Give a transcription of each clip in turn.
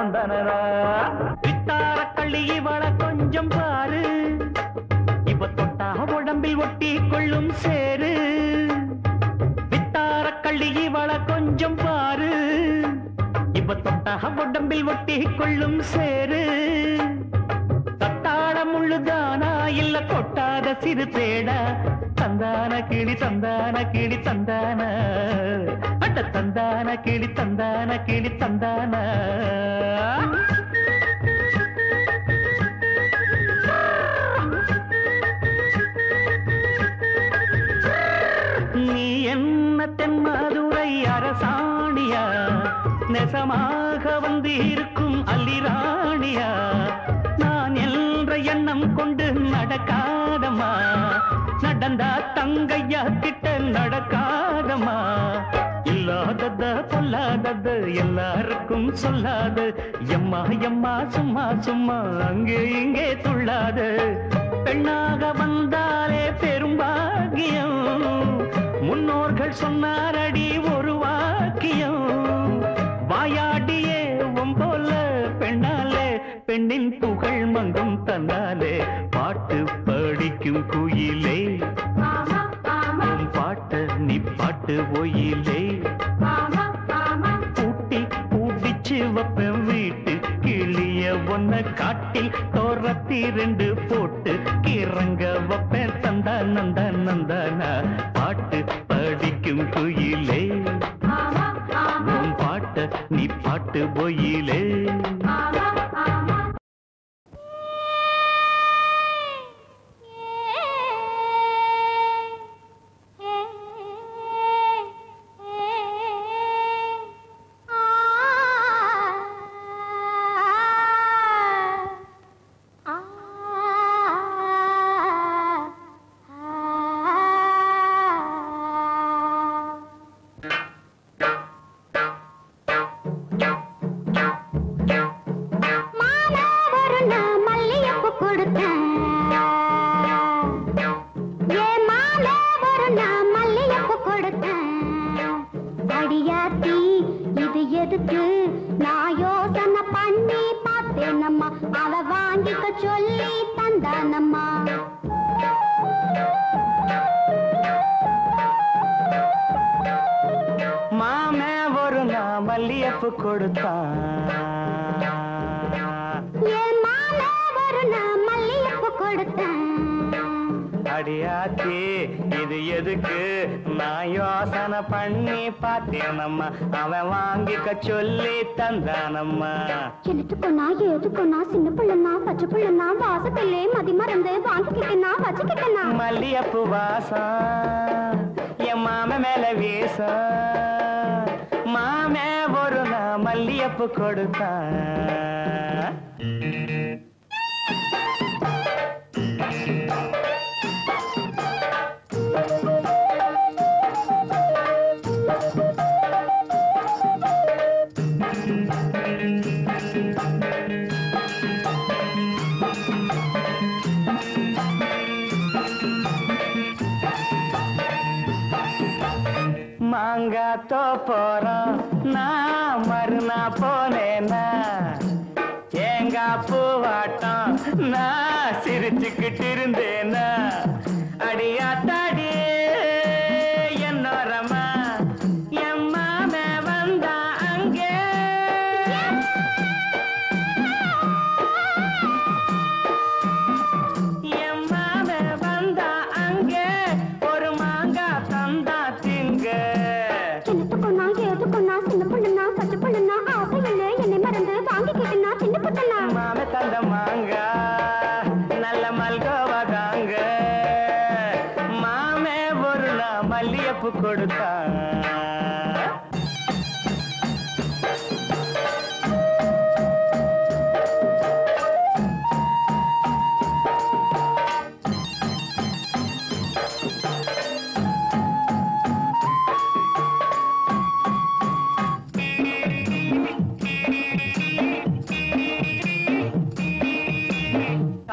தந்தனனா வித்தார கள்ளி இவள கொஞ்சம் பாரு இப்ப தொட்டா உடம்பில் ஒட்டி கொள்ளும் சேரு வித்தார கள்ளி இவள கொஞ்சம் பாரு இப்ப தொட்டா உடம்பில் ஒட்டி கொள்ளும் சேரு தத்தாள முள்ளுதானா இல்ல கொட்டாத சிறு தேடா தந்தான கிளி தந்தான கிளி தந்தான அட்ட தந்தான கிளி தந்தான கிளி தந்தான நீ என்ன தென்மதுரை அரசாணியா நெசமாக வந்து இருக்கும் அல்லிராணியா நான் என்ற எண்ணம் கொண்டு நடக்காதம்மா நடந்தா தங்கையா கிட்ட நடக்காதம்மா இல்லாதத பொல்லாதது எல்லாருக்கும் சொல்லாது எம்மா எம்மா சும்மா சும்மா அங்கே இங்கே துள்ளாது பெண்ணாக வந்தாலே பெரும்பாகியம் முன்னோர்கள் சொன்னாரடி ஒரு வாக்கியம் வாயாடியே போல பெண்ணாலே பெண்ணின் புகழ் மங்கும் தன்னாலே பாட்டு படிக்கும் குயிலே பாட்ட நீ பாட்டு ஒயிலே பூட்டி பூட்டிச்சு வப்பேன் வீட்டு கிளிய ஒன்ன காட்டில் தோரத்தி ரெண்டு போட்டு கிறங்க வப்பேன் தந்தா நந்தா நந்தானா பாட்டு படிக்கும் குயிலே பாட்ட நீ பாட்டு ஒயிலே இது எதுக்கு நான் யோசனை பண்ணி பார்த்தேனம்மா அவன் வாங்கிக்க சொல்லி தந்தானம்மா எழுத்துக்கொன்னா ஏதுக்கொன்னா சின்ன பிள்ளைனா பச்சை பிள்ளைனா வாசத்திலே மதி மறந்து வாங்கிக்கிட்டனா வச்சுக்கிட்டனா மல்லியப்பு வாசம் என் மாம மேல வீசம் மாமே ஒரு நான் மல்லியப்பு கொடுத்தான் மாங்காத்தோ போறோம் நான் மறுநா போனேன்னா ஏங்கா பூவாட்டம் நான் சிரிச்சுக்கிட்டு இருந்தேன்னா அடியாத்தாடி என்னோரமா என் மாமே வந்தா அங்கே என் மாமே வந்தா அங்கே ஒரு மாங்கா தந்தா திங்க எழுத்துக்கொன்னா ஏதுக்கொன்னா சின்ன பிள்ளைனா பச்சை பிள்ளைனா ஆசையிலே என்னை மறந்து வாங்கிக்கிட்டனா சின்ன பிள்ளைனா மாமே தந்த மாங்கா நல்ல மல்கோவா தாங்க மாமே ஒரு நான் மல்லியப்பு கொடுத்தா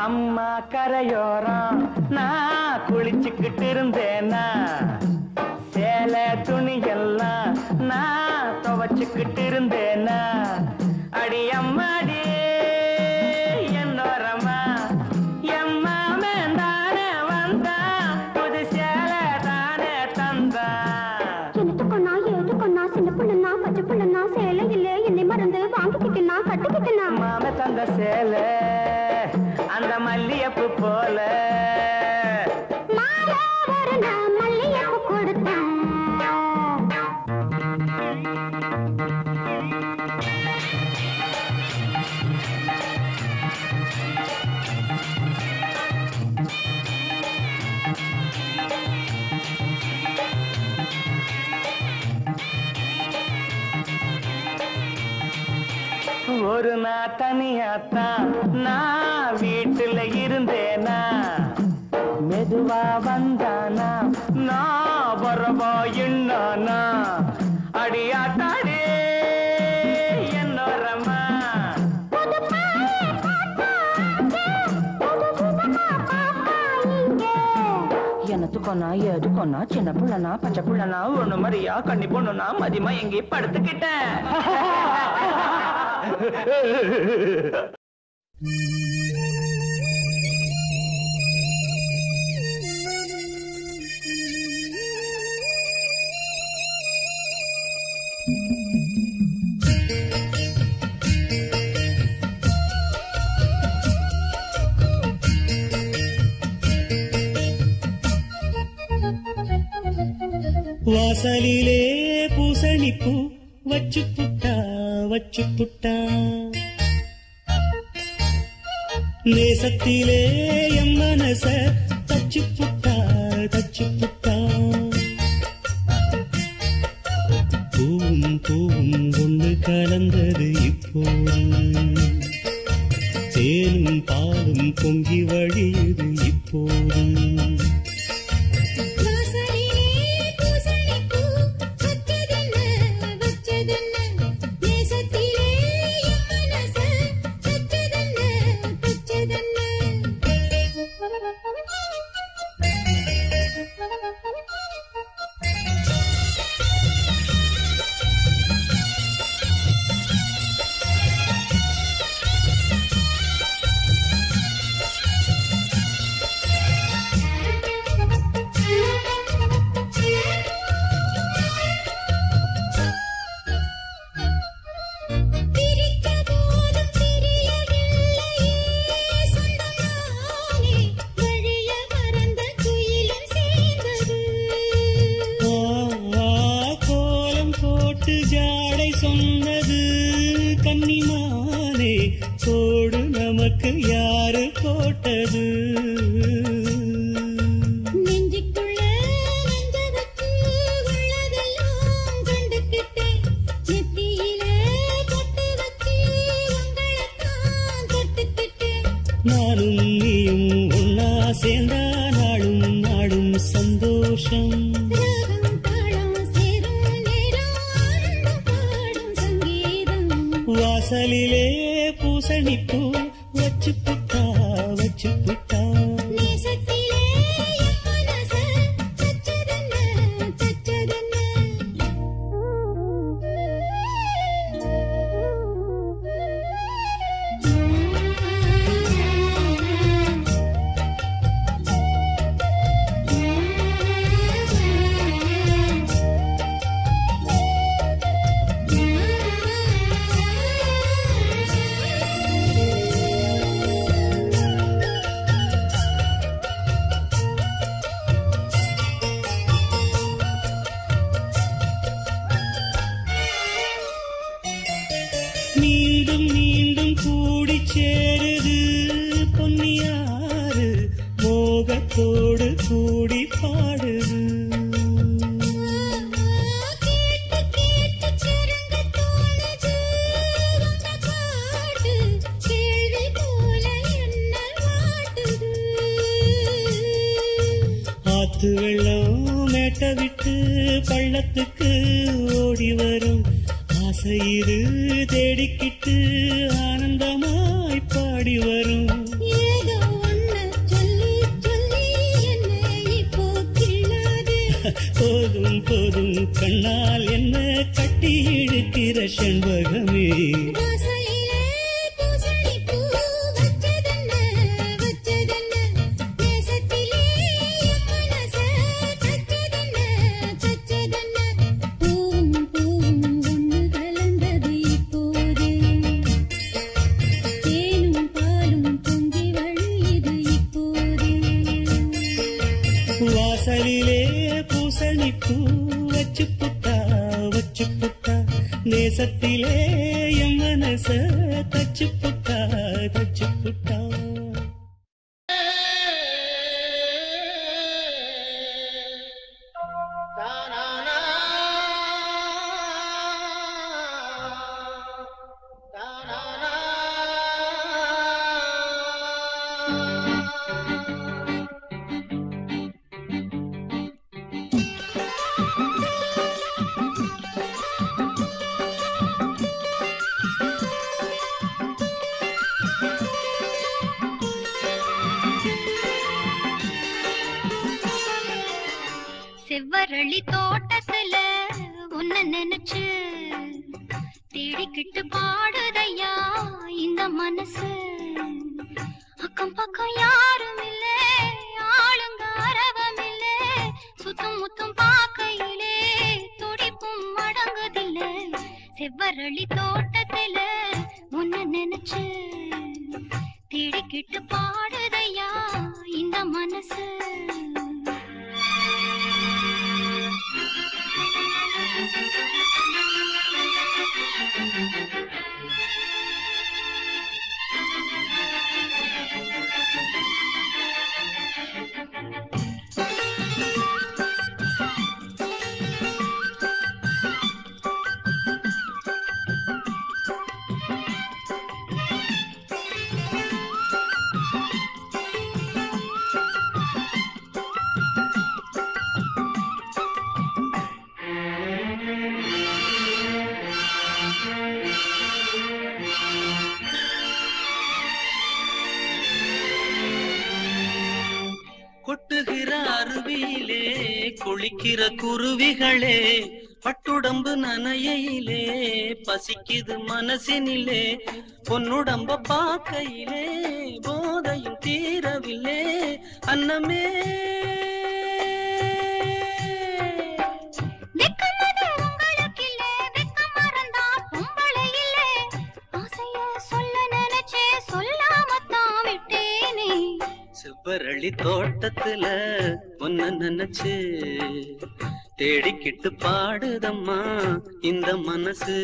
அம்மா கரையோரம் நான் குளிச்சுக்கிட்டு இருந்தேன்னா சேலை துணியெல்லாம் நான் துவச்சுக்கிட்டு இருந்தேன்னா அடி அம்மா மாம தந்த சேல அந்த மல்லியப்பு போல மல்லியப்பு கொடுத்தேன். ஒரு நாள் தனியாத்தான் நான் வீட்டுல இருந்தேனா மெதுவா வந்தானா நான் வரவா என்னானா அடியாட்டாடே என்னோரமா எனத்துக்கொன்னா எதுக்கொன்னா சின்ன புள்ளனா பச்சை புள்ளனா ஒண்ணு மாதிரியா கண்ணி பொண்ணுனா மதியமா எங்கே படுத்துக்கிட்டேன். வாசலிலே பூசணிப்பூ வச்சு புட்டா வச்சு புட்டா நேசத்திலே என் மனச தச்சு புட்டா தச்சு புட்டா பூவும் பூவும் ஒன்று கலந்தது இப்போது தேனும் பாலும் பொங்கி வழியுது இப்போது வாசலிலே பூசணிப்பூ வச்சு புட்டா வச்சு புட்டா மீண்டும் மீண்டும் கூடி சேருது பொன்னியாறு மோகத்தோடு கூடி பாடுது ஆத்து வெள்ளம் மேட்ட விட்டு பள்ளத்துக்கு ஓடி வரும் ஆசையிரு தேடிக்கிட்டு ஆனந்தமாய் பாடி வரும் போதும் போதும் கண்ணால் என்ன கட்டி இழுக்கிற செண்பகமே நேசத்திலே என் மனச தச்சு புட்டா தச்சு புட்டா. செவ்வரளி தோட்டத்துல உன்ன நினைச்சு தேடிக்கிட்டு பாடுதையா இந்த மனசு. அக்கம் பக்கம் யாரும் இல்ல, ஆளுங்க அரவம் இல்ல, சுத்தம் முத்தம் பார்க்கையிலே துடிப்பும் அடங்குதில்ல. செவ்வரளி தோட்டத்துல உன்ன நினைச்சு தேடிக்கிட்டு பாடுதையா இந்த மனசு. கொட்டுகிற அருவியிலே குளிக்கிற குருவிகளே, பட்டுடம்பு நனையிலே பசிக்குது மனசினிலே, பொன்னுடம்ப பார்க்கையிலே போதையும் தீரவில்லை அன்னமே. செவ்வரளி தோட்டத்துல உன்ன நினைச்சு தேடிக்கிட்டு பாடுதம்மா இந்த மனசு.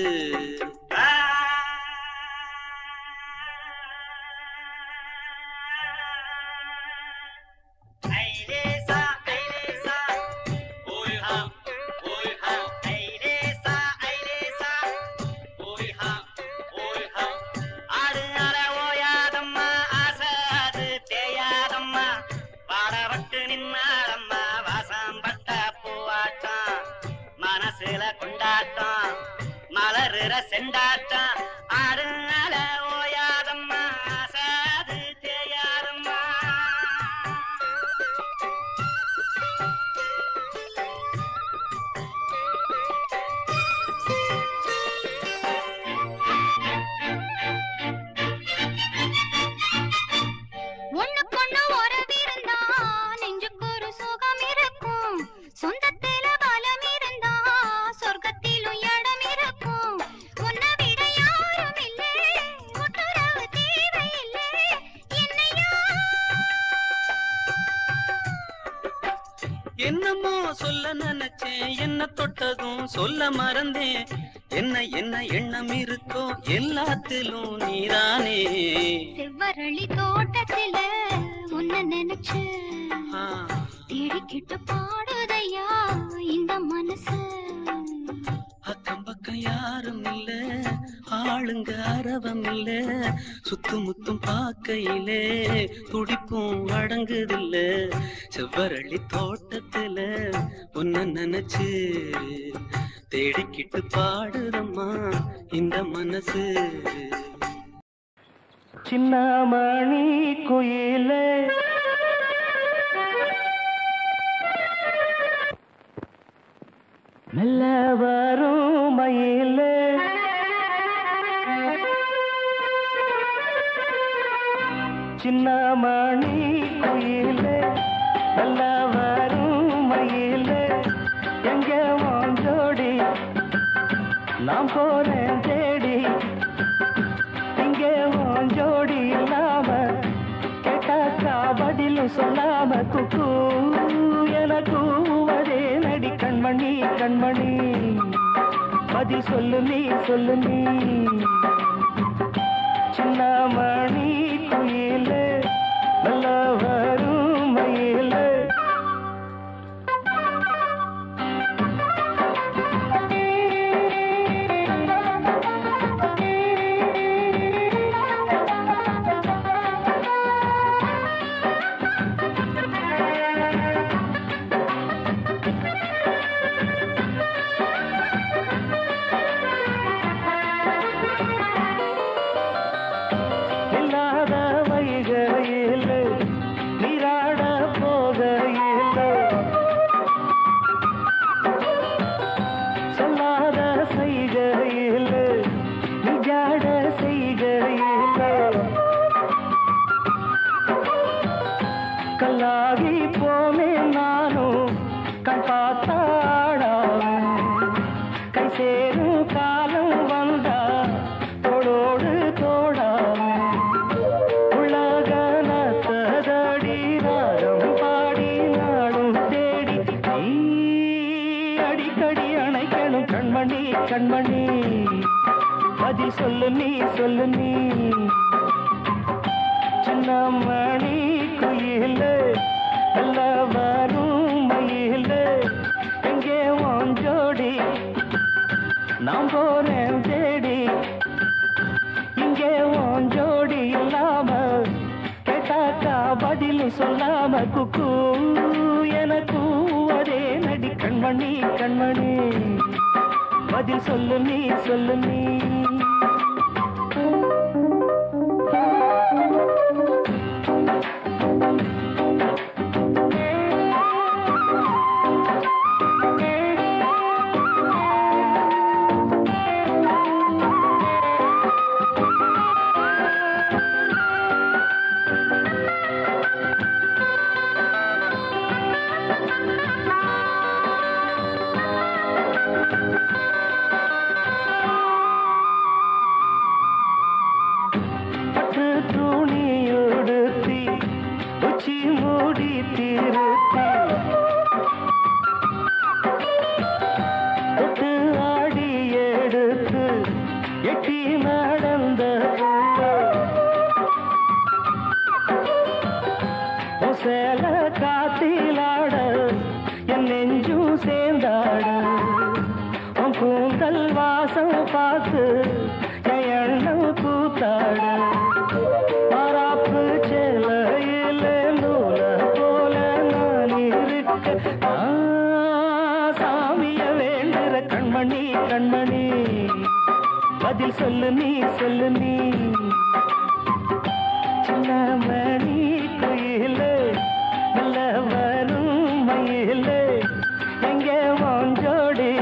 கொண்டாட்டம் மலருற செண்டாட்டம் ஆடுனால ஓயாதம்மா ஆசாது தேயாதம்மா. ஒண்ணுக்கு ஒண்ணு உறவிருந்தா நெஞ்சுக்கு ஒரு சுகம் இருக்கும், சொந்தத்தில பலம் இருந்தா சொர்க்கத்திலும் இடம் இருக்கும். உன்னை விட யாரும் இல்லை, ஒட்டுறவு தேவையில்லை என்னையா. என்னமோ சொல்ல நினைச்சேன், என்ன தொட்டதும் சொல்ல மறந்தேன். என்ன என்ன எண்ணம் இருக்கோ எல்லாத்திலும் நீதானே. செவ்வரளி தோட்டத்தில உன்ன நினைச்சு தேடிக்கிட்டு பாடுதையா இந்த மனசு. அக்கம் பக்கம் யாரும் இல்ல, ஆளுங்க அரவம் இல்ல, சுத்து முத்தும் பார்க்கையிலே துடிப்பும் அடங்குதில்ல. செவ்வரளி தோட்டத்துல உன்ன நினைச்சு தேடிக்கிட்டு பாடுதம்மா இந்த மனசு. சின்னமணி குயிலே மெல்ல வரும் மயிலே, சின்னமணி குயிலே மெல்ல வரும் மயிலே, எங்க வாஞ்சோடி நான் போறேன் தேடி, இங்கே வாஞ்சோடி இல்லாம கேட்டாக்கா பதிலும் சொல்லாம குக்கு என கூவதே நடி கண்மணி கண்மணி. பதில் சொல்லு நீ சொல்லு நீ சின்னமணி குயிலே நல்ல வரும் மயிலே கல்லாகி போனே நானும் கண் பார்த்தாடாவேன் கை சேரும் காலம் வந்தா தோளோடு தோடாவேன் உலகனத்ததடி ராகம் பாடி நாடும் தேடி நீ அடிக்கடி அணைக்கணும் கண்மணி கண்மணி பதில் சொல்லு நீ சொல்லு நீ சின்னமணி குயிலே நல்ல வரும் மயிலே எங்கே உன் ஜோடி நான் போறேன் தேடி இங்கே உன் ஜோடி இல்லாம கேட்டாக்கா பதில் சொல்லாம குக்கு எனக்கு அதே நடி கண்மணி கண்மணி பதில் சொல்லு நீ சொல்லு நீ துணியுடுத்தி உச்சி மூடி திருத்தி தொட்டு ஆடி எடுத்து எட்டி நடந்த சேல காத்திலாட என் நெஞ்சும் சேர்ந்தாட உன் கூந்தல் வாசம் பார்த்து என் எண்ணம் கூத்தாட கண்மணி கண்மணி பதில் சொல்லு நீ சொல்லு நீ சின்னமணி குயிலே நல்ல வரும் மயிலே எங்கே உன் ஜோடி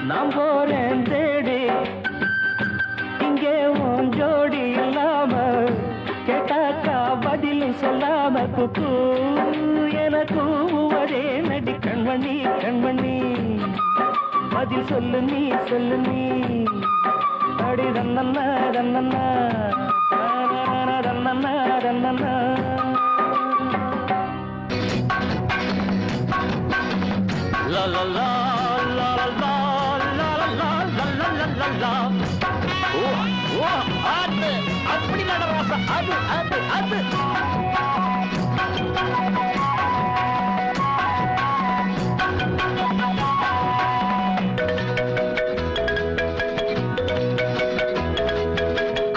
நான் போறேன் தேடி இங்கே உன் ஜோடி இல்லாம கேட்டாக்கா பதில் சொல்லாம குக்கு எனக்கு ஒரே நடி கண்மணி கண்மணி பதில் சொல்லு நீ சொல்லு நீ அடி தன்னன்னா தன்னன்னா தன்னன்னா தன்னன்னா லா லா லா லா லா லா லா லா லா ஓ ஓ அது அப்படி நடராசா அது அது அது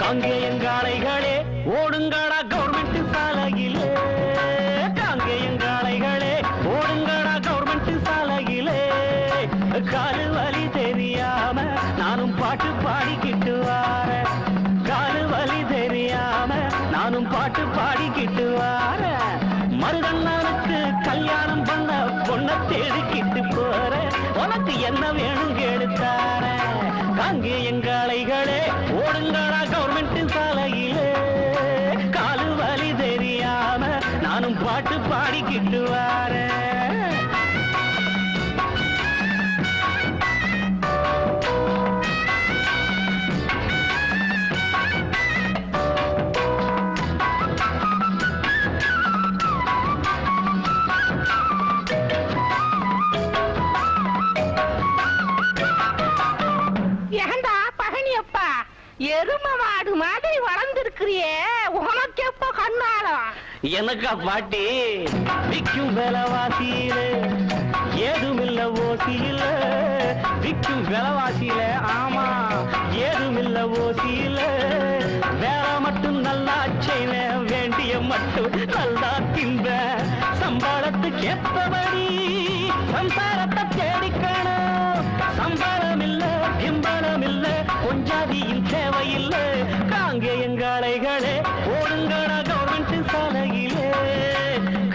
காங்கேயங்காளைகளே ஓடுங்கடா கவர்மெண்ட் சாலையிலே காங்கேயங்காளைகளே ஓடுங்கடா கவர்மெண்ட் சாலையிலே காலு வலி தெரியாம நானும் பாட்டு பாடிக்கிட்டு வாரேன் காலு வலி தெரியாம நானும் பாட்டு பாடிக்கிட்டு வாரேன் மருதண்ணனுக்கு கல்யாணம் பண்ண பொண்ண தேடிக்கிட்டு போறேன் உனக்கு என்ன வேணும் கேடுத்தார காங்கேயங்காளைகளே ஓடுங்கடா கவர்மெண்ட் சாலையிலே காலு வலி தெரியாம நானும் பாட்டு பாடிக்கிட்டு வாரேன் கேக்குறியே உனக்கு எப்ப கண்ணாலம் எனக்கா பாட்டி விக்கும் விலைவாசியில ஏதுமில்ல ஓசியில விக்கும் விலைவாசியில ஆமா ஏதுமில்ல ஓசியில வேலை மட்டும் நல்லா செய்வேன் வேண்டிய மட்டும் நல்லா திம்ப சம்பளத்துக்கு ஏற்றபடி சம்சாரத்தை தேடிக்கணும் சம்பளம் இல்ல பிம்பளம் இல்ல கொஞ்சாதியின் தேவையில்லை காங்கேயங்காளைகளே ஓடுங்கடா கவர்மெண்ட் சாலையிலே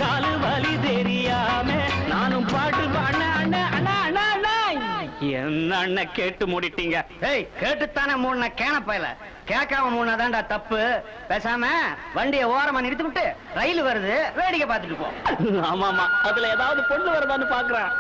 காலு வலி தெரியாம நானும் பாட்டு என்ன அண்ணன் கேட்டு மூடிட்டீங்க கேட்டுத்தானே மூணு கேனப்பையில கேட்காம மூணாதான்டா தப்பு பேசாம வண்டியை ஓரமா நிறுத்தி விட்டு ரயில் வருது வேடிக்கை பார்த்துட்டு போ ஆமாமா அதுல ஏதாவது பொண்ணு வருதான்னு பாக்குறேன்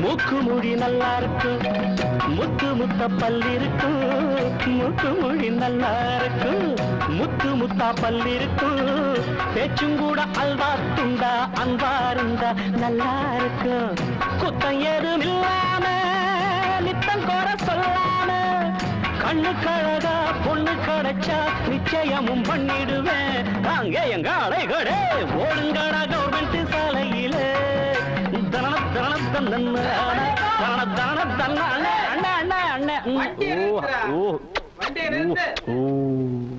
மூக்கு மொழி நல்லா இருக்கும் முத்து முத்த பல்லு இருக்கும் மூக்கு மொழி நல்லா இருக்கும் முத்து முத்தா பல்லு இருக்கும் பேச்சும் கூட அல்வா துண்டா அன்பா இருந்தா நல்லா இருக்கும் குத்தம் ஏதும் இல்லாம நித்தம் கோர சொல்லாம கண்ணு கழகா பொண்ணு கிடைச்சா நிச்சயமும் பண்ணிடுவேன் அங்கே எங்க அலைகளே ஓடுங்கடா கவர்மெண்ட் சாலையிலே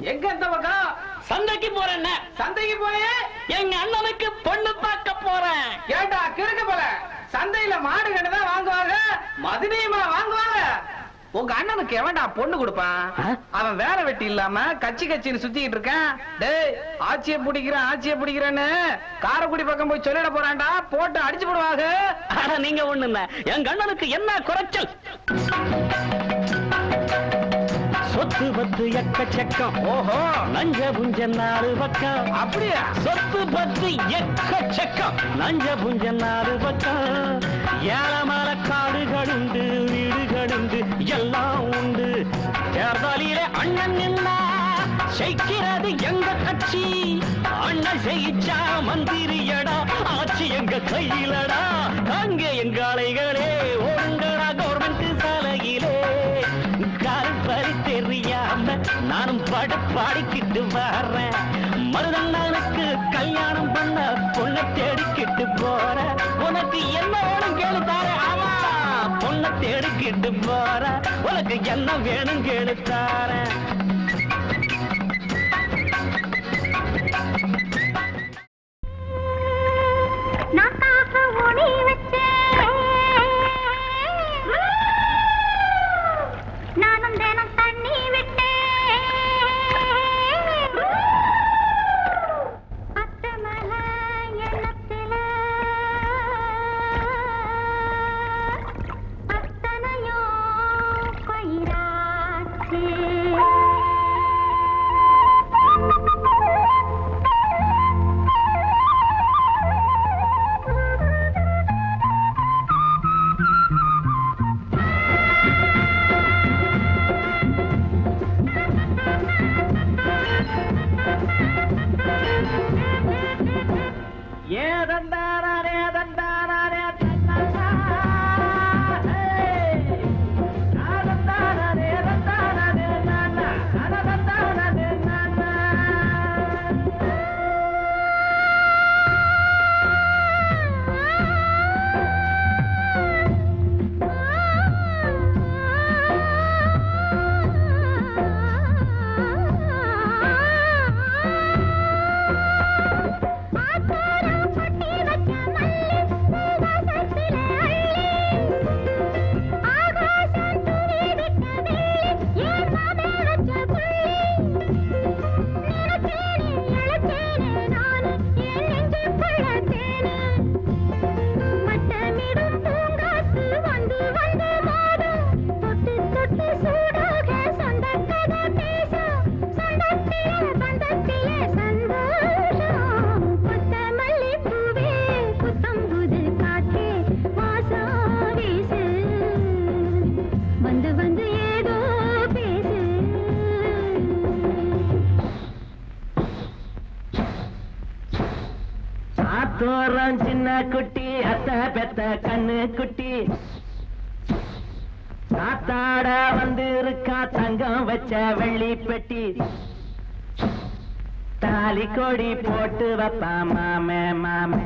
எங்க இந்த பக்கம் சந்தைக்கு போறேன் சந்தைக்கு போய் எங்க அண்ணனுக்கு பொண்ணு பார்க்க போறேன் ஏண்டா கிறுக்கு போல சந்தையில மாடு கண்டுதான் வாங்குவாங்க மதுரையுமா வாங்குவாங்க உங்க அண்ணனுக்கு எவன்டா பொண்ணு கொடுப்பான் அவன் வேலை வெட்டி இல்லாம கட்சி கட்சின்னு சுத்திக்கிட்டு இருக்கான் டேய் ஆட்சியை பிடிக்கிறேன்னு காரைக்குடி பக்கம் போய் சொல்லிட போறான்டா போட்டு அடிச்சு போடுவாங்க ஆனா நீங்க ஒண்ணு இல்ல எங்க அண்ணனுக்கு என்ன குறைச்சல் சொத்து பத்து எக்கச்சக்கம் ஓஹோ நஞ்ச புஞ்ச 4 பக்கம் அப்படியா சொத்து பத்து எக்கச்சக்கம் நஞ்ச புஞ்ச 4 பக்கம் ஏழமல காடுகள் உண்டு வீடுகள் உண்டு எல்லாம் உண்டு தேர்தலிலே அண்ணன் நின்னா ஜெயிக்கிறது எங்க கட்சி அண்ணன் ஜெயிச்சா மந்திரியடா ஆட்சி எங்க கையிலடா அங்கே எங்க அலைகளே ஓடுங்கடா கவர்மெண்ட் சாலையிலே கால்பறி தெரியாம நானும் பாடிக்கிட்டு வர்றேன் மருதண்ணனுக்கு கல்யாணம் பண்ண பொண்ணை தேடிக்கிட்டு போறேன் உனக்கு என்ன வேணும் கேளு தார ஆமா பொண்ணை தேடிக்கிட்டு போறேன் உனக்கு என்ன வேணும் கேளு தாரேன் Yeah. குட்டி அத்தை பெத்த கண்ணு குட்டி காத்தாட வந்து இருக்கா தங்கம் வச்ச வெள்ளி பெட்டி தாலி கொடி போட்டு வைப்பா மாமே மாமே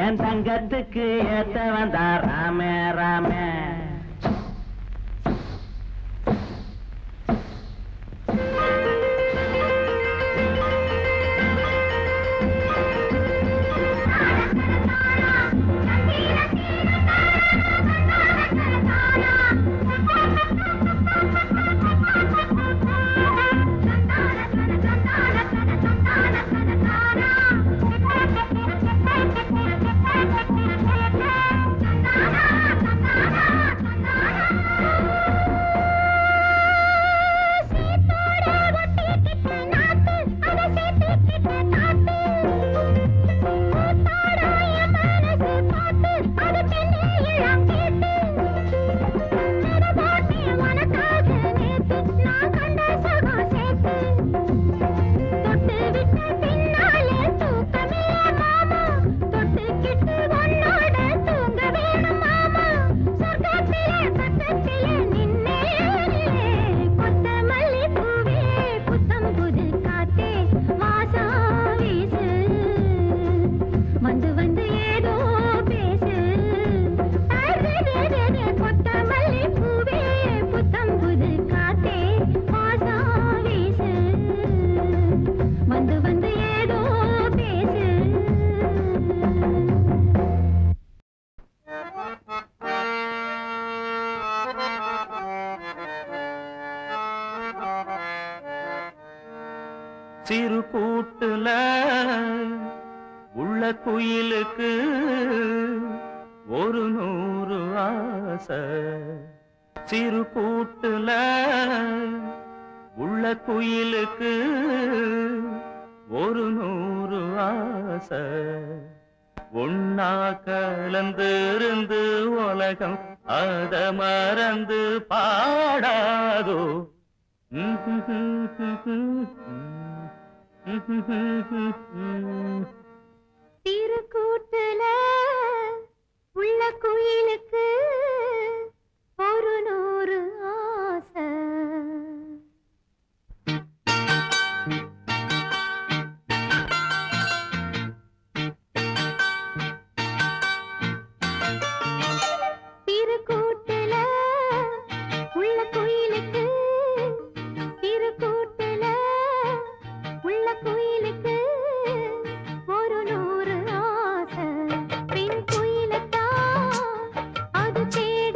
என் தங்கத்துக்கு ஏத்த வந்தா ராமே ராமே சிறு கூட்டுல உள்ள குயிலுக்கு ஒரு 100 ஆசை சிறு கூட்டுல உள்ள குயிலுக்கு ஒரு 100 ஆசை ஒன்னா கலந்து இருந்து உலகம் அத மறந்து பாடாதோ சிறு கூட்டுல உள்ள குயிலுக்கு ஒரு 100 ஆசை சிறு கூட்டுல உள்ள குயிலுக்கு சிறு கூட்டுல உள்ள குயிலுக்கு ஒரு 100 ஆசை பெண் குயிலத்தான் அது தேடி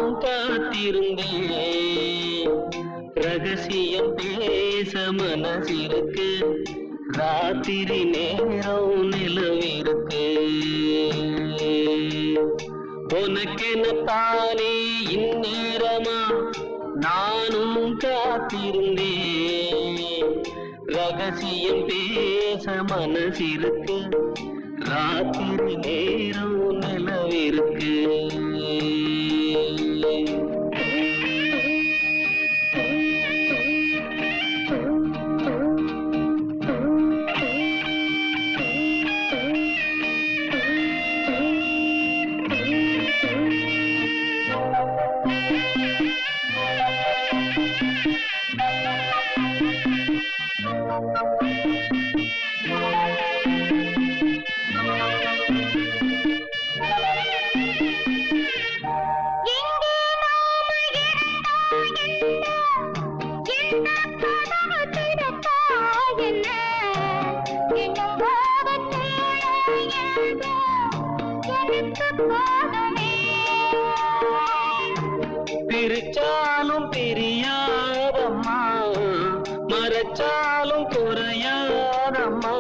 நானும் காத்திருந்தேன் ரகசியம் பேச மனசிருக்கு ராத்திரி நேரம் நிலவிருக்கு உனக்கென தானே இந்நேரமா நானும் காத்திருந்தேன் ரகசியம் பேச மனசிருக்கு ராத்திரி நேரம் நிலவிருக்கு பிரிச்சாலும் பிரியாதம்மா மறைச்சாலும் குறையாதம்மா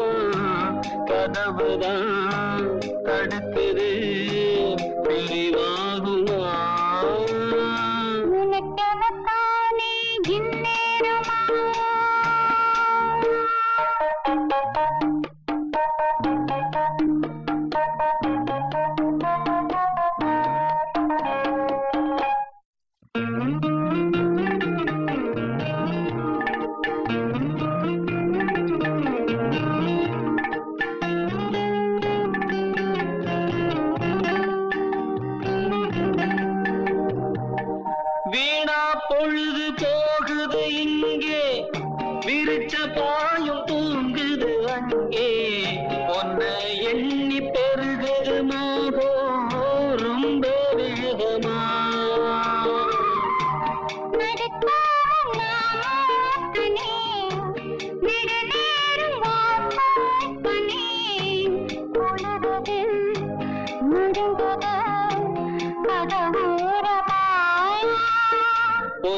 கதவுதான் தடுக்குது பிரிவாகுமா உனக்கெனத்தானே இந்நேரமா வீணா பொழுது போகுது இங்கே விரிச்ச பாயும் தூங்குது அங்கே ஒன்ன எண்ணி பெருகுது மோகம் ரொம்ப வேகமா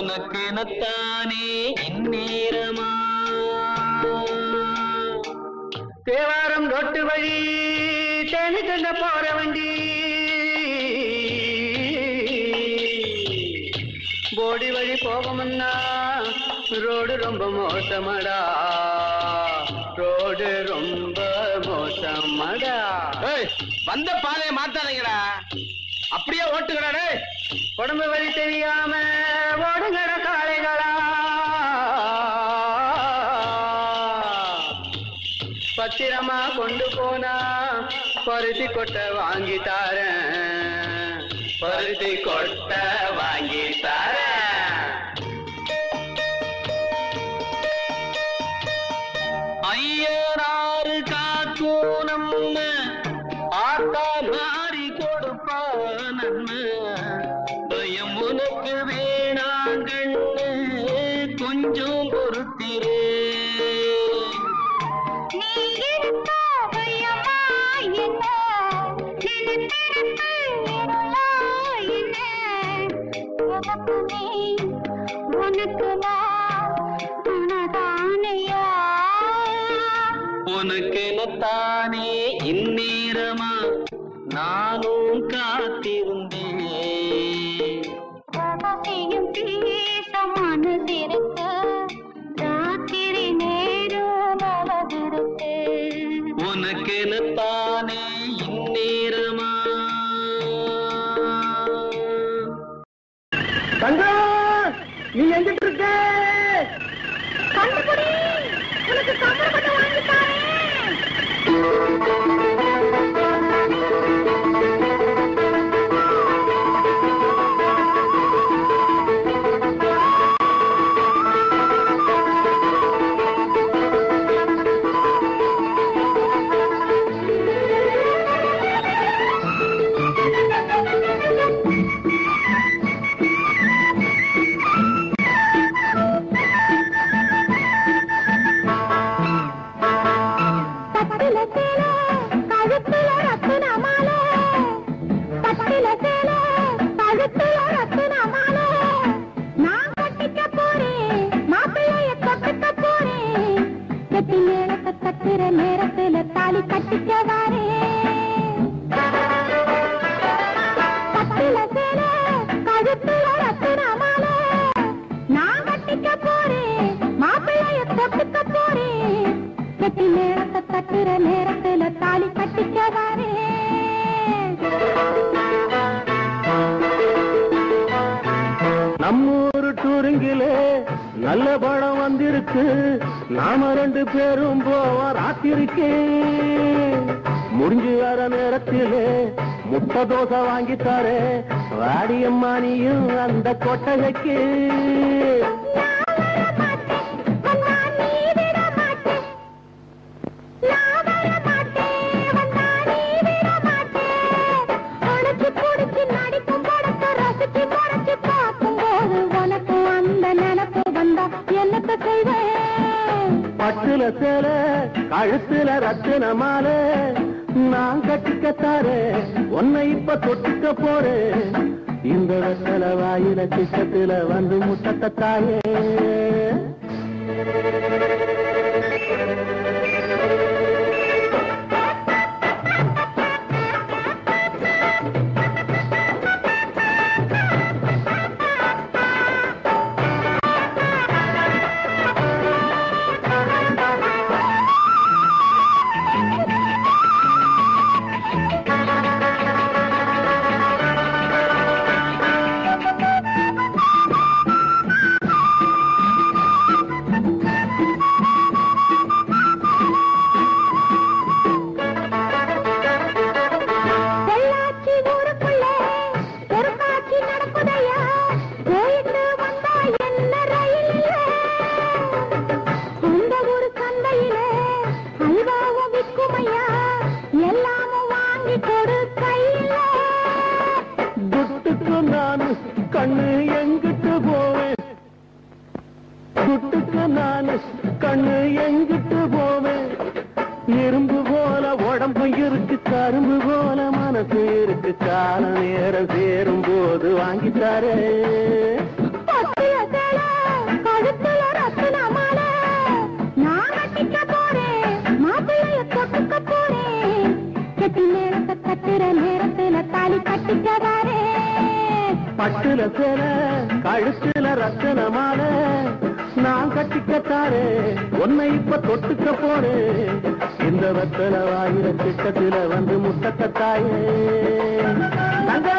உனக்கெனத்தானே இந்நேரமா தேவாரம் ரோட்டு வழி தேனி தந்த போற வண்டி போடி வழி போகமுன்னா ரோடு ரொம்ப மோசமடா ரோடு ரொம்ப மோசமடா வந்த பாதையை மாத்தாதீங்கடா அப்படியே ஓட்டுக்கடா உடம்பு வழி தெரியாம ஓடுங்கட காளைகளா பத்திரமா கொண்டு போனா பருத்தி கொட்டை வாங்கி தாரேன் பருத்தி கொட்டை வாங்கி தாரேன் ஐயனாறு காக்கும் நம்ம ஆத்தா மாறி கொடுப்பா நன்மை பயம் உனக்கு வேணாங்கண்ணு கொஞ்சம் பொறுத்திரே உனக்கெனத்தானே இந்நேரமா நானும் காத்திருந்தேன் பேச மனதிருக்கு ராத்திரி நேரம் நலவிருக்கு உனக்கெனத்தானே இந்நேரமா நீ எங்கிட்டு இருக்க கண்டுபிடி உனக்கு கம்பளம் கொண்டு வாங்கிட்டாரே பத்தில சேல நேரத்துல தாலி கட்டிக்கவாரே. நம்மூரு டூரிங்கிலே நல்ல படம் வந்திருக்கு, நாம 2 பேரும் போவோம் ராத்திரிக்கு. முடிஞ்சு வர நேரத்திலே முட்டை தோசை வாங்கித்தாரே, வாடியம்மா நீயும் அந்த கொட்டகைக்கு. பட்டுல சேல கழுத்துல ரத்தின மாலை நான் கட்டிக்கத்தாரே, உன்னை இப்ப தொட்டுக்க போறேன். இந்த வெத்தல வாயில சிக்கத்துல வந்து முட்டத்தாயே. கண்ணு எங்கிட்டு போவேன், துட்டுக்கு நானு கண்ணு எங்கிட்டு போவேன். இரும்பு போல உடம்பு இருக்கு, கரும்பு போல மனசு இருக்கு, கால நேரம் சேரும் போது வாங்கித்தாரே. கழுத்துல ரத்தின மாலை நான் கட்டிக்க போறேன், மாப்பிள்ளைய தொட்டுக்க போறேன். கட்டி நேரத்தை கட்டுற நேரத்துல தாலி கட்டிக்கவாரே. பட்டுல சேல கழுத்துல ரத்தின மாலை நான் கட்டிக்கத்தாரே, உன்னை இப்ப தொட்டுக்க போறேன். இந்த வெத்தல வாயில திட்டத்துல வந்து முட்டத்தாயே. தங்க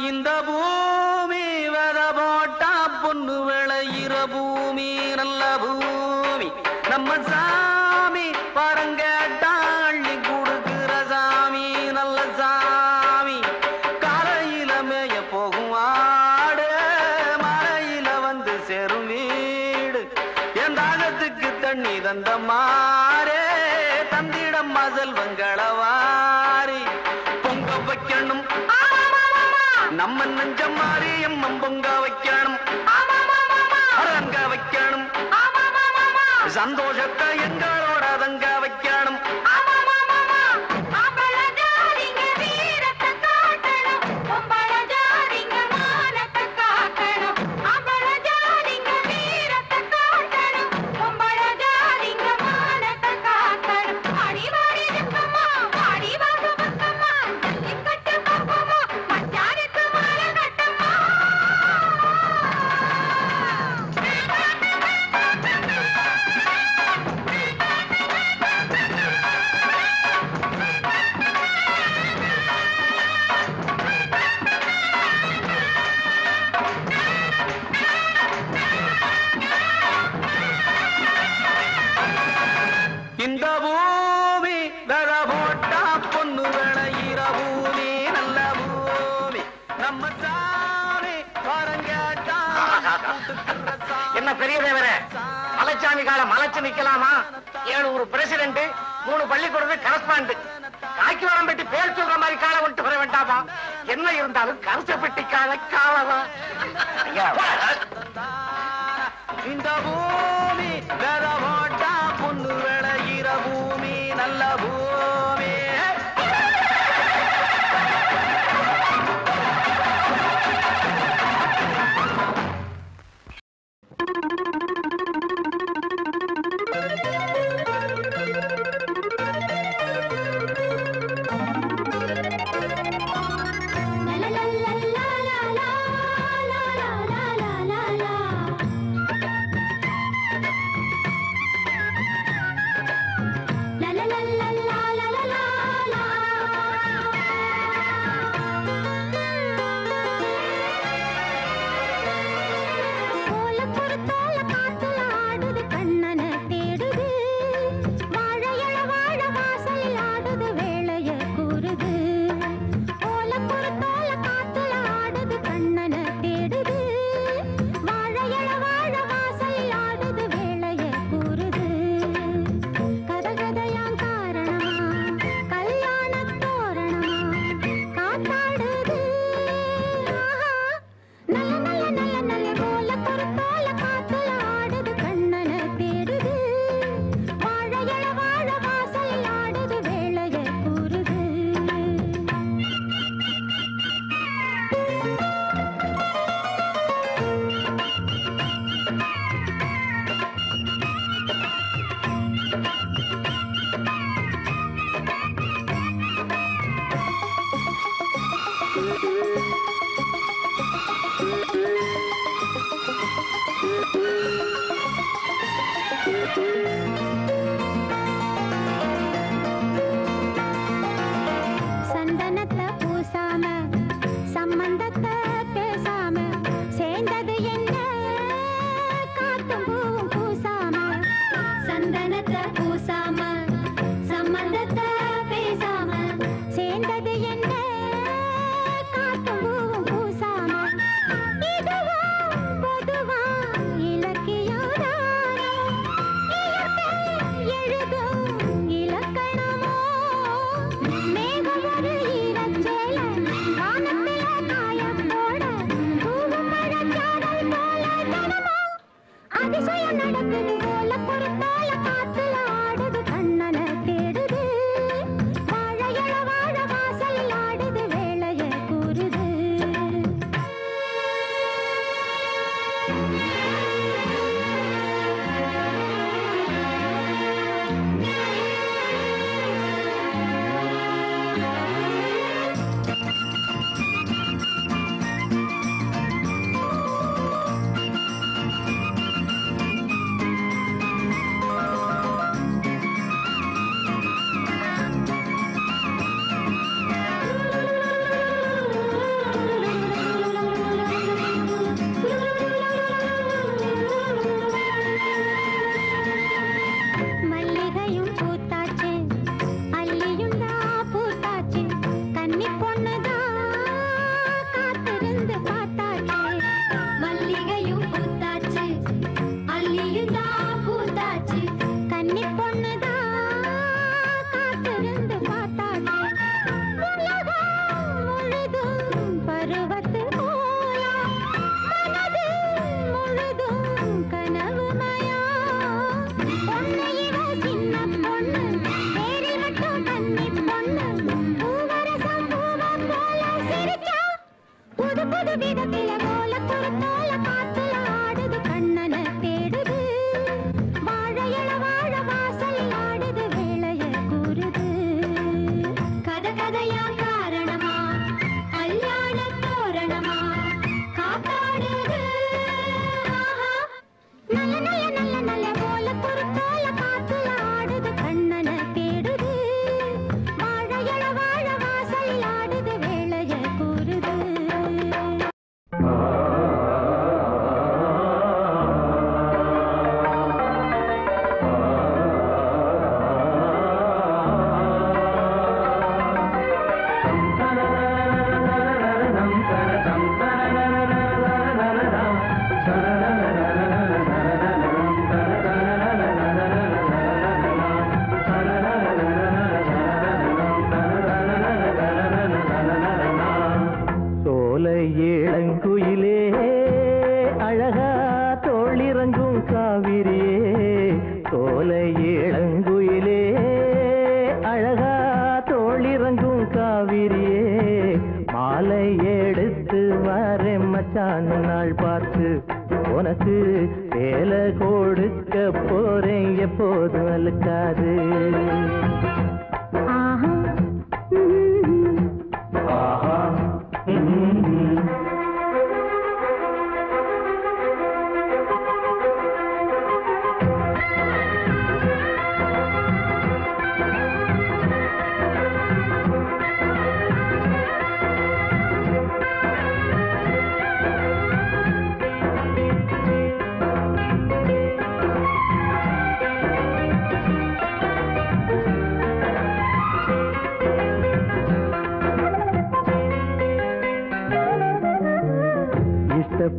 இந்த பூமி வர போட்டா பொண்ணு விளையிற பூமி, நல்ல பூமி. நம்ம சாமி பரங்கேட்டா அள்ளி கொடுக்கிற சாமி, நல்ல சாமி. காலையில மேய போகும் ஆடு, மலையில வந்து சேரும் வீடு. என் தாகத்துக்கு தண்ணி தந்த மாறே, தந்திடம் செல்வங்களவாரி. பொங்க வைக்கணும் நம்ம நெஞ்ச மாறி எம்மம் பொங்க வைக்கணும், அரங்க வைக்கணும், சந்தோஷத்தை எங்களோட தங்க வைக்கணும். இந்த பூமி தர போட்டா பொண்ணு விளையிற பூமி, நல்ல பூமி. நம்ம சாமி வரங்கேட்டா. என்ன பெரிய தேவரே, மலைச்சாமி காலம் மலைச்சு நிக்கலாமா? 7 பிரசிடென்ட், 3 பள்ளிக்கூடம் கரஸ்பாண்ட், காக்கி வரம் பெட்டி பேர் சொல்ற மாதிரி காலம் விட்டு வர வேண்டாமா? என்ன இருந்தாலும் கருச பெட்டி கால காலமா? இந்த பூமி தர போட்டா பொண்ணு விளையிற பூமி, நல்ல பூமி.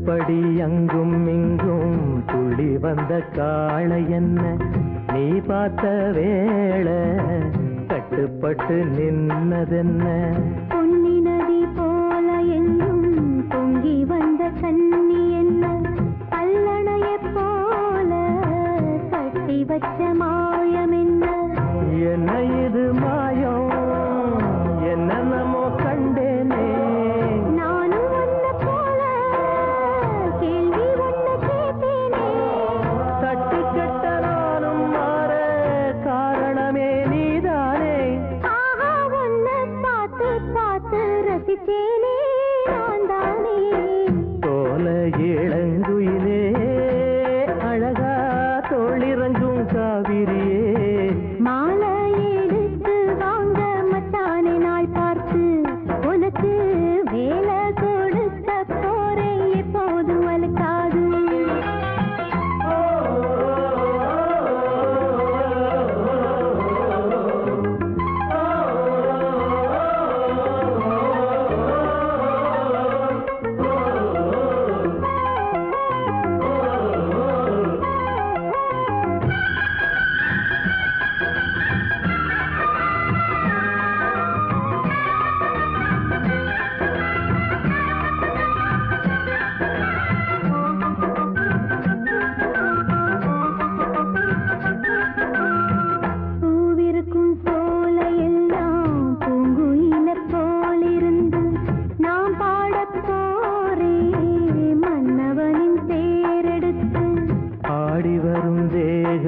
படி அங்கும் இங்கும் துள்ளி வந்த காளை என்ன நீ பார்த்த வேளை கட்டுப்பட்டு நின்னதென்ன பொன்னி நதி போல எங்கும் பொங்கி வந்த கண்ணி என்ன கல்லணைய போல கட்டி வச்ச மாயம் என்ன என்ன இது மாயம் என்ன நமோ கண்டேனே ரசிச்சேனே நான் தானே தோலை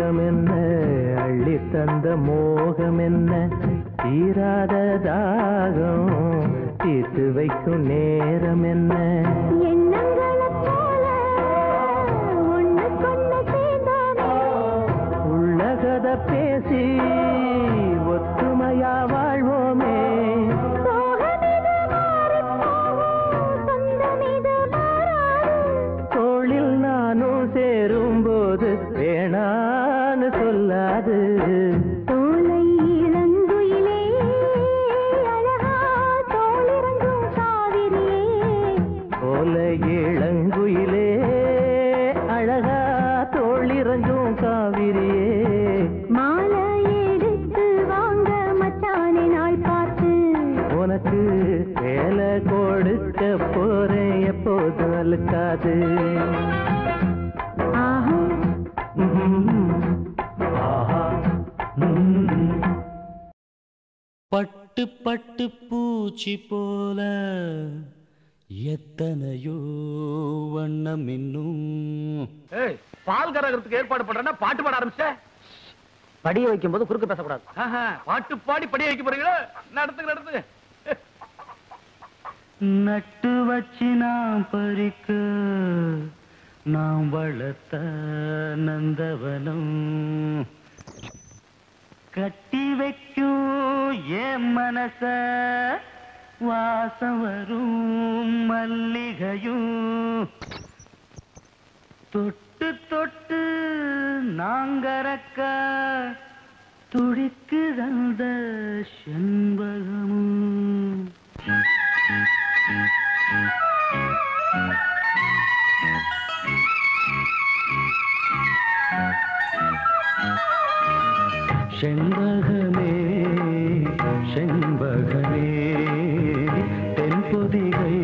தாகம் என்ன அள்ளி தந்த மோகம் என்ன தீராத தாகம் தீர்த்து வைக்கும் நேரம் என்ன உள்ளகத பேசி ஒத்துமையா வாழ்வோமே தோளில் நானும் சேரும்போது வேணான்னு சொல்லாது இளங்குயிலே அழகா தோளிறங்கும் காவிரியே மாலை எடுத்து வாங்க மச்சானை நாள் பார்த்து உனக்கு வேலை கொடுக்க போறேன் எப்போது அழுக்காது பட்டு பட்டு பூச்சி போல எத்தனையோ வண்ணம் இன்னும் பால் கரகத்துக்கு ஏற்பாடு பண்றேன்னா பாட்டு பாட ஆரம்பிச்ச படிய வைக்கும் போது குறுக்கு பேசக்கூடாது. பாட்டு பாடி படிய வைக்க போறீங்களா? நடத்துங்க நடத்துங்க. நட்டு வச்சு நாம் பறிக்க நாம் வளர்த்த நந்தவனம் கட்டி வைக்கும் என் மனச வாசம் வரும் மல்லிகையும் தொட்டு தொட்டு நாங்கறக்க துடிக்குதந்த செண்பகமும் செண்பகமே செண்பகமே தென்பொதிகை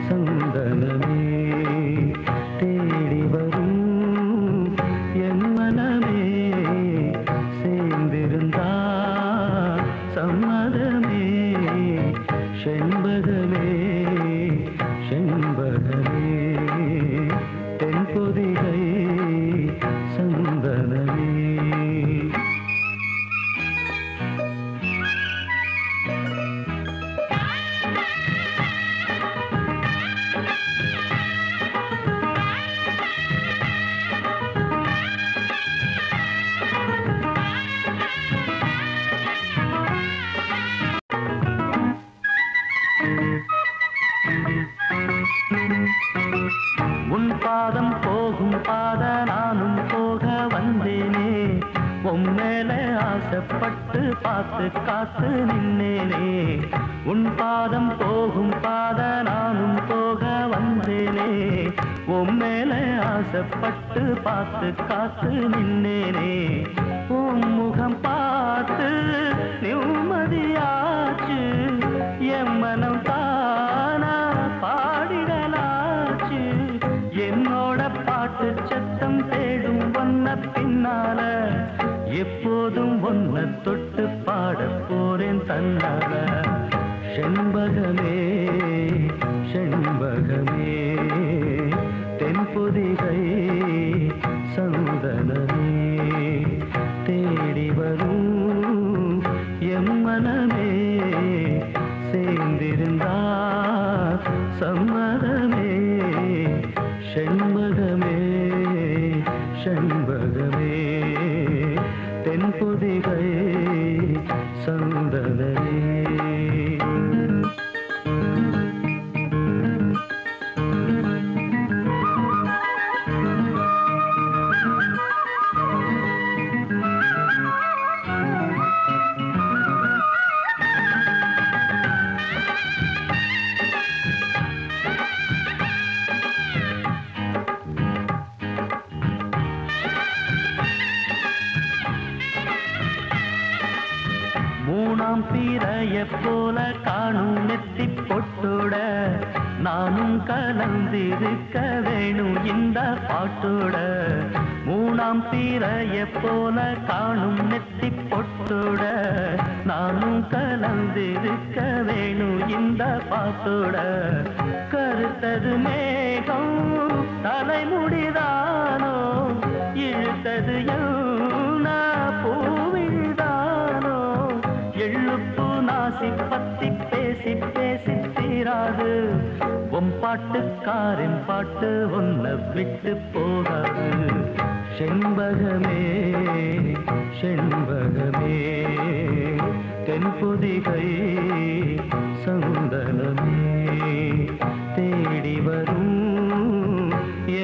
சந்தனமே தேடி வரும் என் மனமே சேர்ந்திருந்தா சம்மதமே செண்பகமே செண்பகமே தென்பொதிகை சந்தனமே உன் பாதம் போகும் பாத நானும் போக வந்தேனே உம்மேல ஆசைப்பட்டு பார்த்து காத்து நின்னேனே உன் பாதம் போகும் பாத நானும் போக வந்தேனே உம்மேல ஆசைப்பட்டு பார்த்து காத்து நின்னேனே உன் முகம் பார்த்து நிம்மதியாச்சு என் மனம் தானா பாடிடலாச்சு என்னோட பாட்டு சத்தம் தேடும் ஒன்ன பின்னால எப்போதும் ஒன்ன தொட்டு பாட போறேன் தன்னால செண்பகமே செண்பகமே தென்பொதிகை சந்தனமே தேடி வரும் எம் மனமே சேர்ந்திருந்தா சம்மதமே செண்பகமே செண்பகமே தென்பொதிகை சந்தனமே மூணாம் பிறைய போல காணும் நெத்தி பொட்டோட நானும் கலந்திருக்க வேணும் இந்த பாட்டோட மூணாம் பிறைய போல காணும் நெத்தி பொட்டோட நானும் கலந்திருக்க வேணும் இந்த பாட்டோட கருத்தது மேகம் தலைமுடிதானோ இழுத்தது பாட்டுக்காரன் பாட்டு ஒன்ன விட்டு போகாது. செண்பகமே செண்பகமே தென்பொதிகை சந்தனமே தேடி வரும்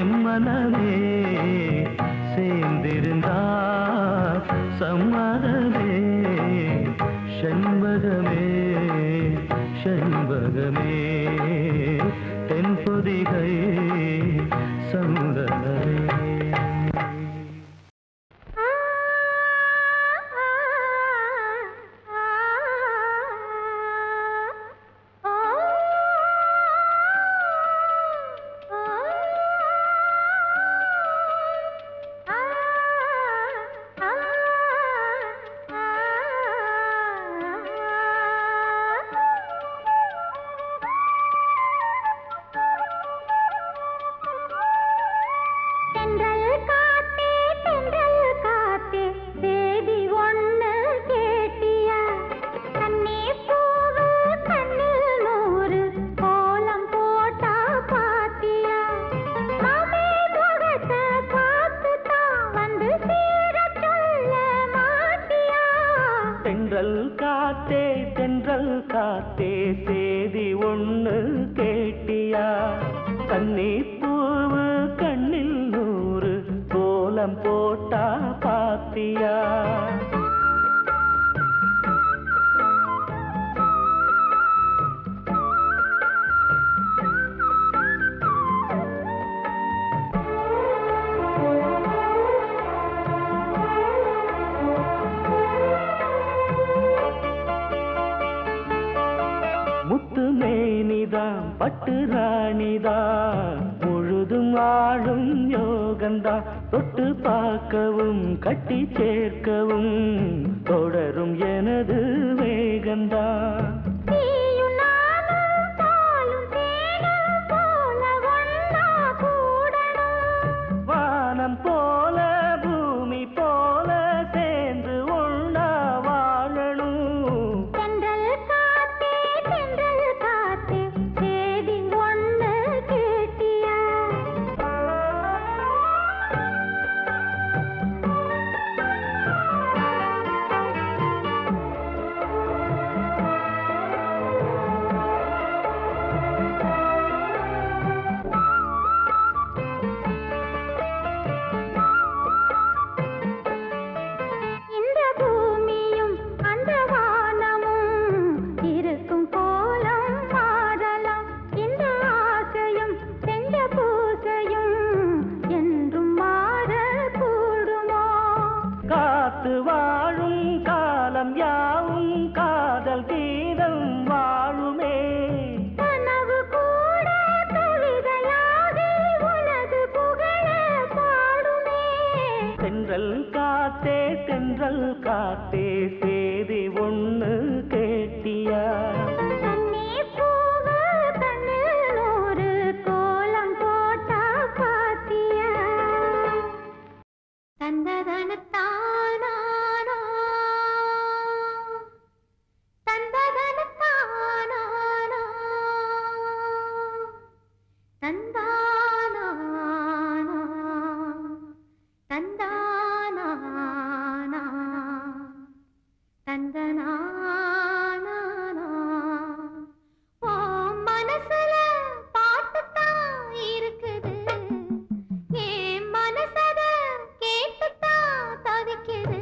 எம்மனமே சேர்ந்திருந்தா சம்மதமே. செண்பகமே செண்பகமே தென்பொதிகை சந்தனமே. தென்றல் காத்தே சேதி ஒண்ணு கேட்டியா? கன்னி பூவு கண்ணில் நூறு கோலம் போட்டா பாத்தியா? மேனிதான் பட்டு ராணிதான் முழுதும் ஆளும் யோகந்தா. தொட்டு பார்க்கவும் கட்டி சேர்க்கவும் தொடரும் எனது வேகந்தா. வானம் போல பூமி போல சேர்ந்து ஒண்ணா வாழணும். வாழும் காலம் யாவும் காதல் கீதம் வாழுமே. கனவு கூட கவிதையாகி உனது புகழ பாடுமே. தென்றல் காத்தே சேதி ஒண்ணு கேட்டியா? மனசுல பாட்டுத்தான் இருக்குது, என் மனசத கேட்டுத்தான் தவிக்குது.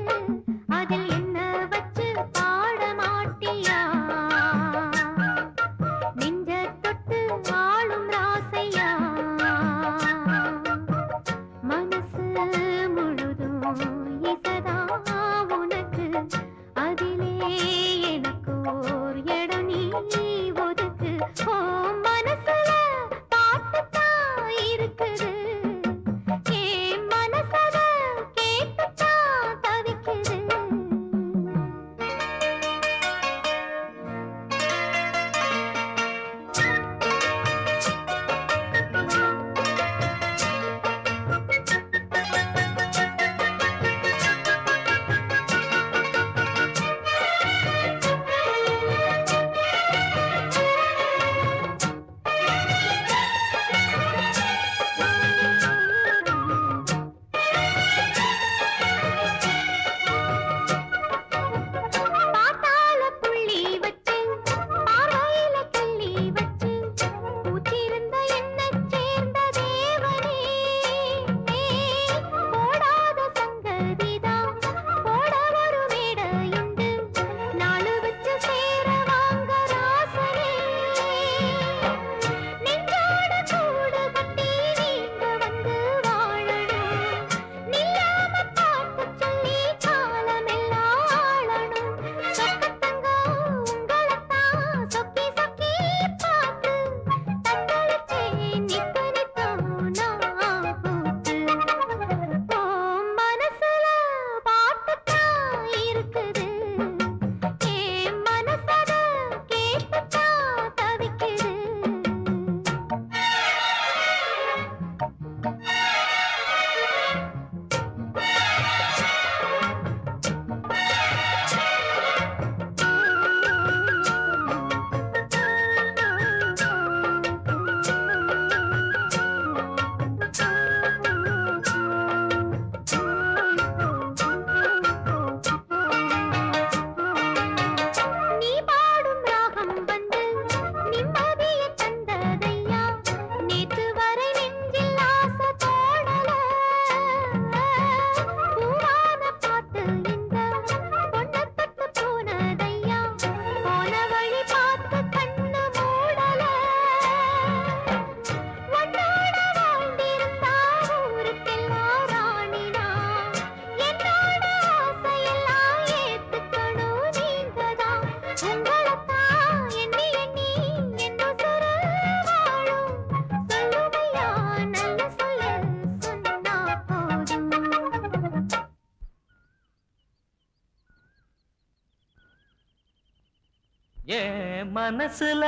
ஏன் மனசுல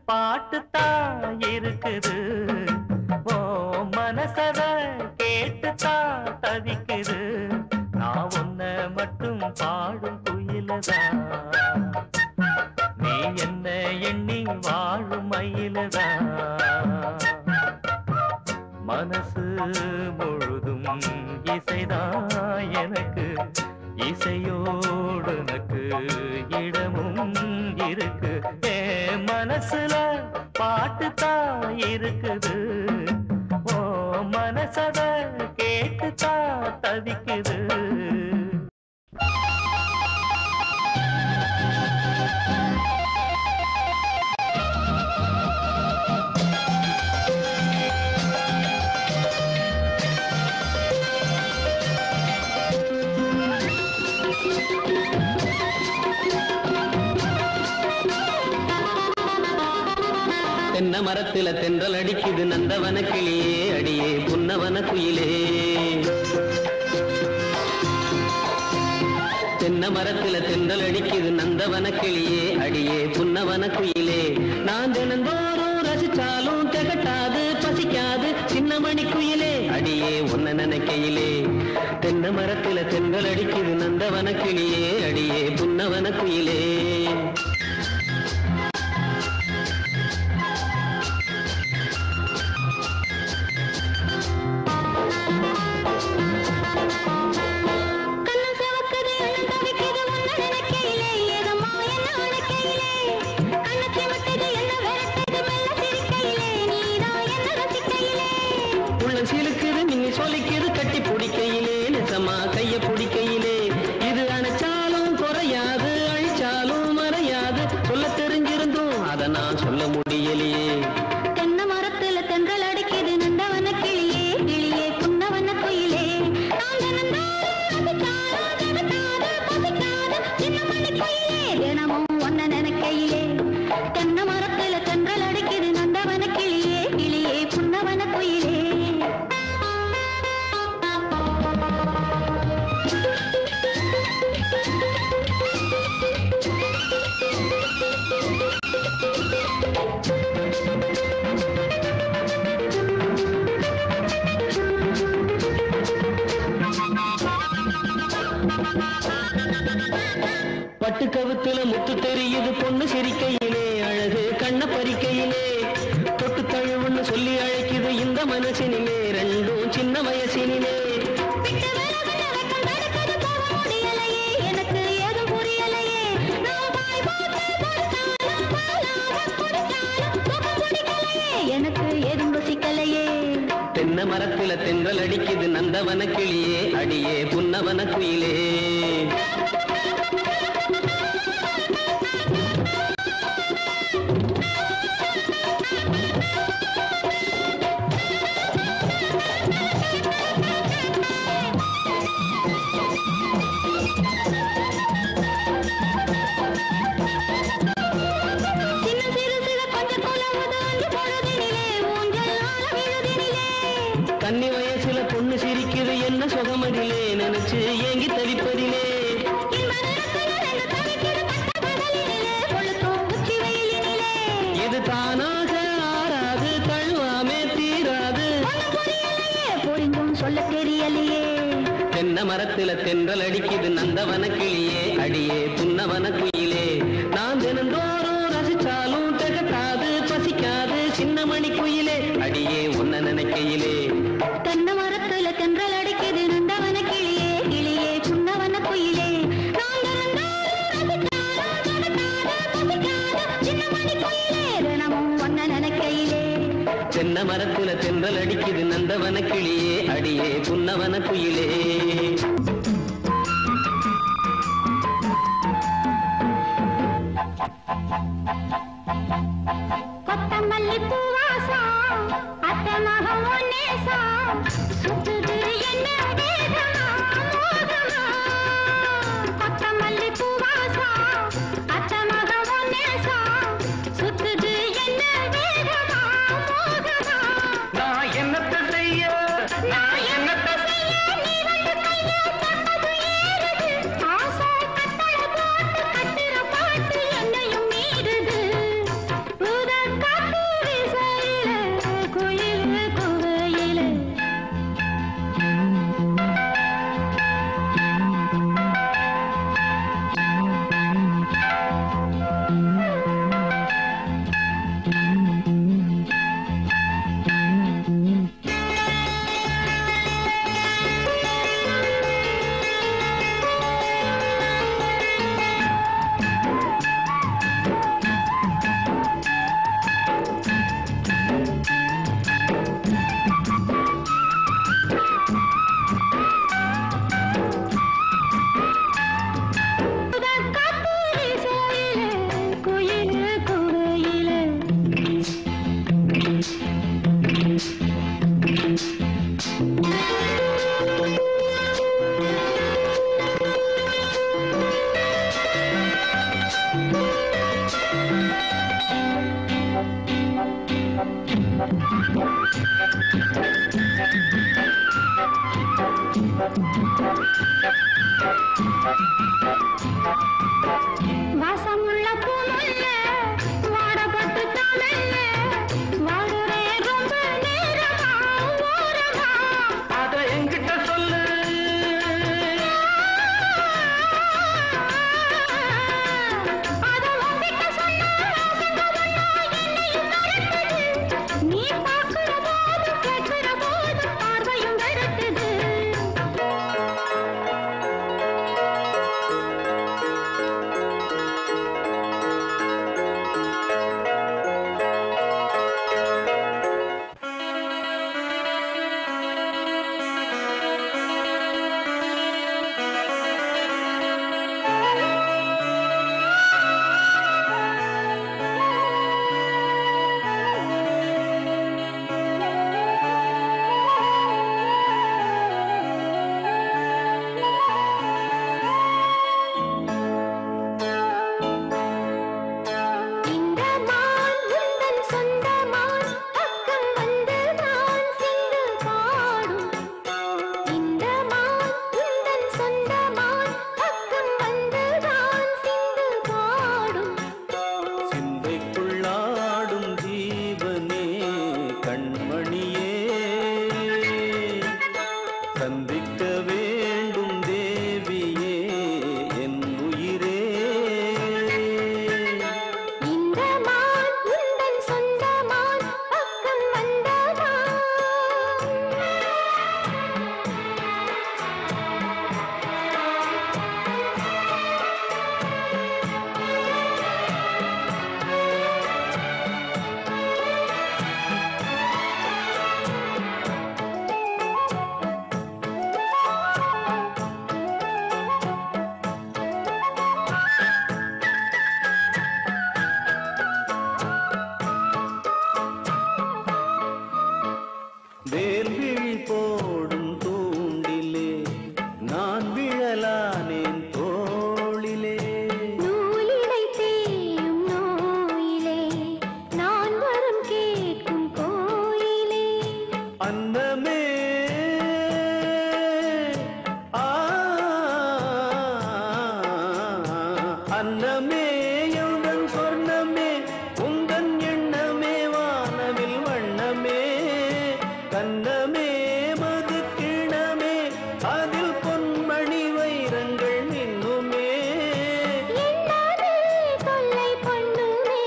பாட்டுத்தான் இருக்குது, ஓ மனசத கேட்டுத்தான் தவிக்குது. நான் உன்னை மட்டும் பாடும் குயிலதான், நீ என்ன எண்ணி வாழும் மயிலதான். மனசு முழுதும் இசைதான் எனக்கு, இசையோடு எனக்கு இடமும் இருக்கு. மனசுல பாட்டுத்தான் இருக்குது, ஓ மனசத கேட்டுத்தான் தவிக்குது. தென்னை மரத்துல தென்றல் அடிக்குது நந்தவன கிளியே, அடியே புன்னவன குயிலே. தென்னை மரத்துல தென்றல் அடிக்குது நந்தவன கிளியே, அடியே புன்னவன குயிலே. நான் தினந்தோறும் ரசிச்சாலும் திகட்டாது பசிக்காது சின்னமணி குயிலே, அடியே உன்னை நினைக்கையிலே. தென்னை மரத்துல தென்றல் அடிக்குது நந்தவன கிளியே, அடியே புன்னவன குயிலே. சிலுக்குது நீங்க சொல்லிக்குது கட்டி பிடிக்கையிலே, நிசமா கைய பிடிக்கையிலே. இது அணைச்சாலும் குறையாது, அழிச்சாலும் மறையாது. சொல்ல தெரிஞ்சிருந்தும் அதை நான் சொல்ல முடியலையே. தென்னை மரத்துல தென்றல் அடிக்குது நந்தவன கிளியே, கிளியே புன்னவன குயிலே. தினமும் ஒன்ன நினைக்கையிலே. தென்னை மரத்துல தென்றல் அடிக்குது நந்தவன கிளியே, கிளியே புன்னவன குயிலே. பட்டு கவுத்துல முத்து தெரியுது பொண்ணு சிரிக்கையிலே, அழகு கண்ண பறிக்கையிலே. தொட்டு தழுவுன்னு சொல்லி அழைக்குது இந்த மனசினிலே, ரெண்டும் சின்ன வயசினிலே. எனக்கு ஏதும் புரியலையே. எனக்கு ஏதும் ருசிக்கலையே. தென்னை மரத்துல தென்றல் அடிக்குது நந்தவன கிளியே, அடியே புன்னவன குயிலே. கன்னி வயசுல பொண்ணு சிரிக்குது என்ன சுகமதிலே, நினைச்சு ஏங்கி தவிப்பதிலே. இது தானாக ஆறாது, தழுவாமே தீராது. புரிந்தும் சொல்ல தெரியலையே. தென்னை மரத்துல தென்றல் அடிக்குது நந்தவன கிளியே, அடியே புன்னவன குயிலே. நான் தினந்தோறும் ரசிச்சாலும் திகட்டாது பசிக்காது சின்னமணி குயிலே, அடியே உன்னை நினைக்கையிலே. தென்னை மரத்துல தென்றல் அடிக்குது நந்தவன கிளியே, கிளியே புன்னவன குயிலே. தினமும் ஒன்ன நினைக்கையிலே. தென்னை மரத்துல தென்றல் அடிக்குது நந்தவன கிளியே, அடியே புன்னவன குயிலே. கொத்தமல்லி பூவாசம் அத்தமகம் ஒன்னேசம் சுத்துது என்ன வேகமா மோகமா. கொத்தமல்லி பூவாசம் அத்தமகம் ஒன்னேசம் சுத்துது என்ன வேகமா மோகமா. நான் என்னத்தை செய்ய, நான் என்னத்தை செய்ய. நீ வந்து கையா தப்பது ஏறுது. ஆசை கட்டளை போட்டு கட்டுற பாட்டு என்னையும் மீறி வாசமுள்ள பூமல்ல வாடப்பட்டு தானல்ல வாடுறே ரொம்ப நேரமா ஓரமா அத என்கிட்ட சொல்லு அத உன்கிட்ட சொன்னா என்னையும் மறக்குது நீ பார்க்கிற போது கேட்கிற போது பார்வையும் வெறுக்குது இந்த மான் உந்தன் சொந்த மான் பக்கம் வந்து நான் சிந்து பாடும் இந்த மான் உந்தன் சொந்த மான் பக்கம் வந்து நான் சிந்து பாடும் சிந்தைக்குள்ளாடும் ஜீவனே கண்மணியே சந்திக்க வேண்டும் தேவியே என் உயிரே இந்த மான் உந்தன் சொந்த மான் பக்கம் வந்ததா வேல்விழி போடும் தூண்டிலே நான் விழலானேன் தோளிலே நூலிடை தேயும் நோயிலே நான் வரம் கேட்கும் கோயிலே அன்னமே ஆ அன்னமே எந்தன் சொர்ணமே உந்தன் எண்ணமே வானவில் வண்ணமே கண்ணமே மது கிணமே அதில் பொன்மணி வைரங்கள் மின்னுமே என்னாலே தொல்லை பண்ணுமே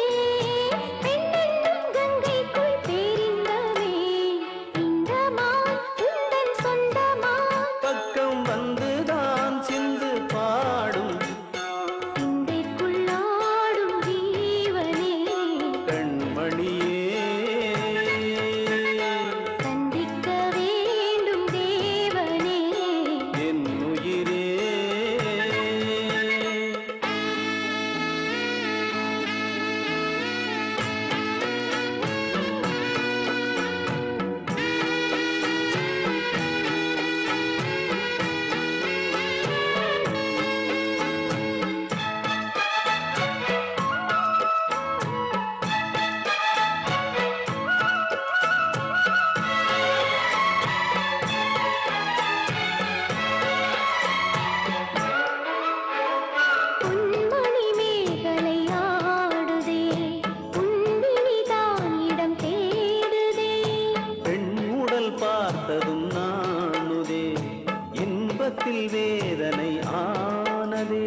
பெண்ணென்னும் கங்கைக்குள் பேரின்பமே இந்த மான் உந்தன் சொந்த மான் பக்கம் வந்துதான் சிந்து பாடும் சிந்தைக்குள்ளாடும் ஜீவனே கண்மணியே சந்திக்க வேண்டும் தேவனே என் உயிரே பொன்மணி மேகலை ஆடுதே உன்விழிதான் இடம் தேடுதே பெண் உடல் பார்த்ததும் நாணுதே இன்பத்தில் வேதனை ஆனதே